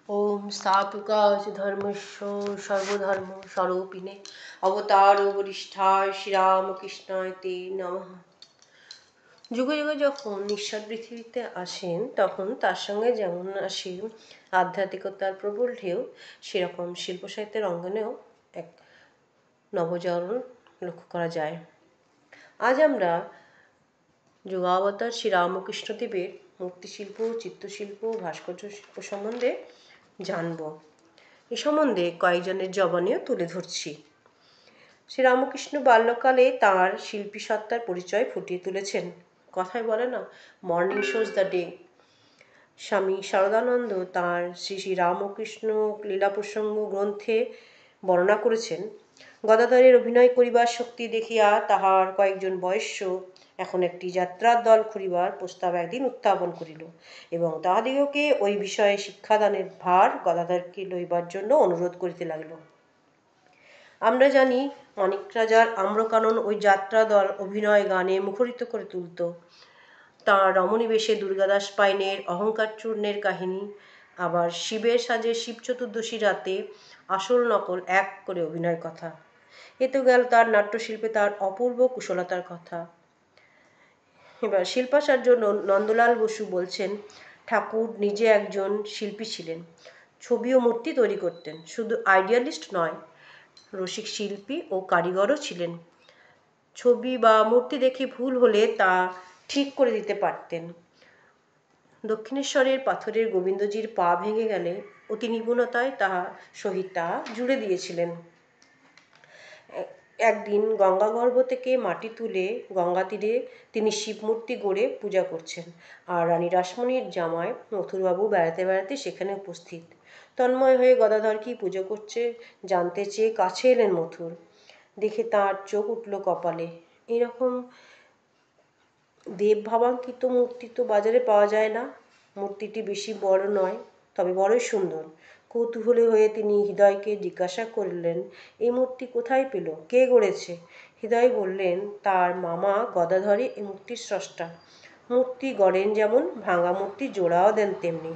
ओम स्थापकाच धर्मस्य सर्वधर्म स्वरूपिणे अवतारो वरिष्ठाय শ্রীরামকৃষ্ণায় তে নমঃ। যুগে যুগে যখন ঈশ্বর পৃথিবীতে আসেন তখন তার সঙ্গে যেমন আসে আধ্যাত্মিকতার প্রবল ঢেউ, সেরকম শিল্প সাহিত্যের অঙ্গনেও এক নবজাগরণ লক্ষ্য করা যায়। আজ আমরা যুগাবতার শ্রীরামকৃষ্ণদেবের মূর্তিশিল্প, চিত্রশিল্প, ভাস্কর্য শিল্প সম্বন্ধে জানব। এ সম্বন্ধে কয়েকজনের জবানিও তুলে ধরছি। শ্রীরামকৃষ্ণ বাল্যকালে তাঁর শিল্পী সত্তার পরিচয় ফুটিয়ে তুলেছেন। কথায় বলে না, মর্নিং শোজ দ্য ডে। স্বামী শারদানন্দ তাঁর শ্রী শ্রী রামকৃষ্ণ লীলা প্রসঙ্গ গ্রন্থে বর্ণনা করেছেন, গদাধরের অভিনয় করিবার শক্তি দেখিয়া তাহার কয়েকজন বয়স্য এখন একটি যাত্রার দল করিবার প্রস্তাব একদিন উত্থাপন করিল এবং তাহাদিগকে ওই বিষয়ে শিক্ষাদানের ভার গদাধরকে লইবার জন্য অনুরোধ করিতে লাগিল। আমরা জানি মানিক রাজার আম্রকানন ওই যাত্রা দল অভিনয় গানে মুখরিত করে তুলত। তাঁর রমণীবেশে দুর্গাদাস পাইনের অহংকার চূর্ণের কাহিনী, আবার শিবের সাজে শিব চতুর্দশী রাতে আসল নকল এক করে অভিনয় কথা। এ তো গেল তার নাট্যশিল্পে তার অপূর্ব কুশলতার কথা। এবার শিল্পাচার্য নন্দলাল বসু বলছেন, ঠাকুর নিজে একজন শিল্পী ছিলেন, ছবি ও মূর্তি তৈরি করতেন। শুধু আইডিয়ালিস্ট নয়, রসিক শিল্পী ও কারিগরও ছিলেন। ছবি বা মূর্তি দেখে ভুল হলে তা ঠিক করে দিতে পারতেন। দক্ষিণেশ্বরের পাথরের গোবিন্দজির পা ভেঙে গেলে অতি নিপুণতায় তাহা সহিত তা জুড়ে দিয়েছিলেন। একদিন গঙ্গাগর্ভ থেকে মাটি তুলে গঙ্গা তীরে তিনি শিবমূর্তি গড়ে পূজা করছেন, আর রানী রাসমণির জামাই মথুরবাবু বেড়াতে বেড়াতে সেখানে উপস্থিত। তন্ময় হয়ে গদাধর কি পুজো করছে জানতে চেয়ে কাছে এলেন মথুর। দেখে তাঁর চোখ উঠল কপালে। এরকম দেব ভাবাঙ্কিত মূর্তি তো বাজারে পাওয়া যায় না। মূর্তিটি বেশি বড় নয়, তবে বড়ই সুন্দর। কৌতূহলী হয়ে তিনি হৃদয়কে জিজ্ঞাসা করলেন, এই মূর্তি কোথায় পেল, কে গড়েছে? হৃদয় বললেন, তার মামা গদাধরই এই মূর্তির স্রষ্টা। মূর্তি গড়েন যেমন, ভাঙা মূর্তি জোড়াও দেন তেমনি।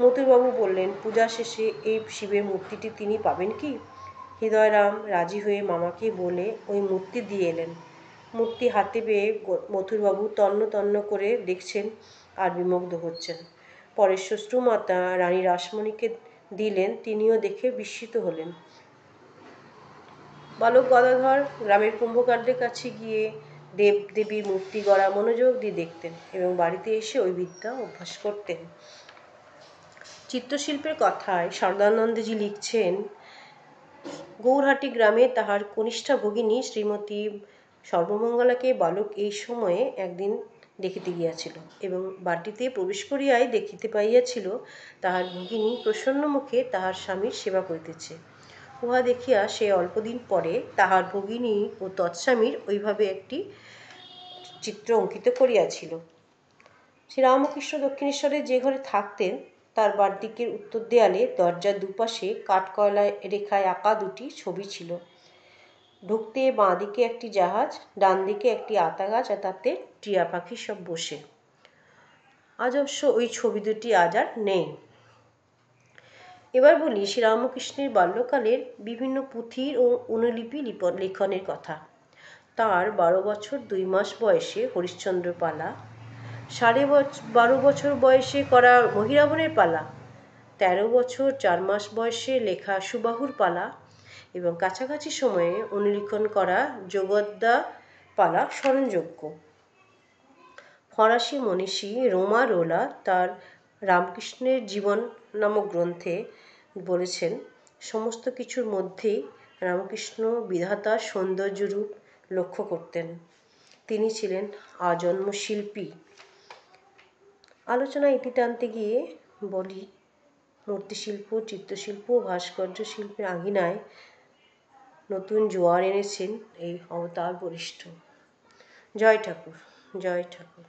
মথুরবাবু বললেন, পূজা শেষে এই শিবের মূর্তিটি তিনি পাবেন কি? হৃদয়রাম রাজি হয়ে মামাকে বলে ওই মূর্তি দিয়ে এলেন। মূর্তি হাতে পেয়ে মথুরবাবু তন্ন তন্ন করে দেখছেন আর বিমুগ্ধ হচ্ছেন। পরে শ্বশ্রুমাতা রানী রাসমণিকে দিলেন, তিনিও দেখে বিস্মিত হলেন। বালক গদাধর গ্রামের কুম্ভকারদের কাছে গিয়ে দেবদেবীর মূর্তি গড়া মনোযোগ দিয়ে দেখতেন এবং বাড়িতে এসে ওই বিদ্যা অভ্যাস করতেন। চিত্রশিল্পের কথায় শারদানন্দজি লিখছেন, গৌরহাটি গ্রামে তাহার কনিষ্ঠা ভগিনী শ্রীমতী সর্বমঙ্গলাকে বালক এই সময়ে একদিন দেখিতে গিয়াছিল এবং বাটিতে প্রবেশ করিয়াই দেখিতে পাইয়াছিল তাহার ভগিনী প্রসন্ন মুখে তাহার স্বামীর সেবা করিতেছে। উহা দেখিয়া সে অল্পদিন পরে তাহার ভগিনী ও তৎস্বামীর ওইভাবে একটি চিত্র অঙ্কিত করিয়াছিল। শ্রীরামকৃষ্ণ দক্ষিণেশ্বরে যে ঘরে থাকতেন তার বারদিকের উত্তর দেয়ালে দরজার দুপাশে কাঠকয়লায় রেখায় আঁকা দুটি ছবি ছিল। ঢুকতে বাঁ দিকে একটি জাহাজ, ডান দিকে একটি আতা গাছ, আর তাতে টিয়া পাখি সব বসে। আজ অবশ্য ওই ছবি দুটি আজ আর নেই। এবার বলি শ্রীরামকৃষ্ণের বাল্যকালের বিভিন্ন পুঁথির ও অনুলিপি লেখনের কথা। তাঁর 12 বছর 2 মাস বয়সে হরিশ্চন্দ্র পালা, 12.5 বছর বয়সে করা মহিরাবণের পালা, 13 বছর 4 মাস বয়সে লেখা সুবাহুর পালা এবং কাছাকাছি সময়ে অনুলিখন করা যোগদ্দা পালা স্মরণযোগ্য। ফরাসি মনীষী রোমা রোলা তার রামকৃষ্ণের জীবন নামক গ্রন্থে বলেছেন, সমস্ত কিছুর মধ্যেই রামকৃষ্ণ বিধাতার সৌন্দর্যরূপ লক্ষ্য করতেন। তিনি ছিলেন আজন্ম শিল্পী। আলোচনা ইতি টানতে গিয়ে বলি, মূর্তিশিল্প, চিত্রশিল্প ও ভাস্কর্য শিল্পের আঙিনায় নতুন জোয়ার এনেছেন এই অবতার বরিষ্ঠ। জয় ঠাকুর, জয় ঠাকুর।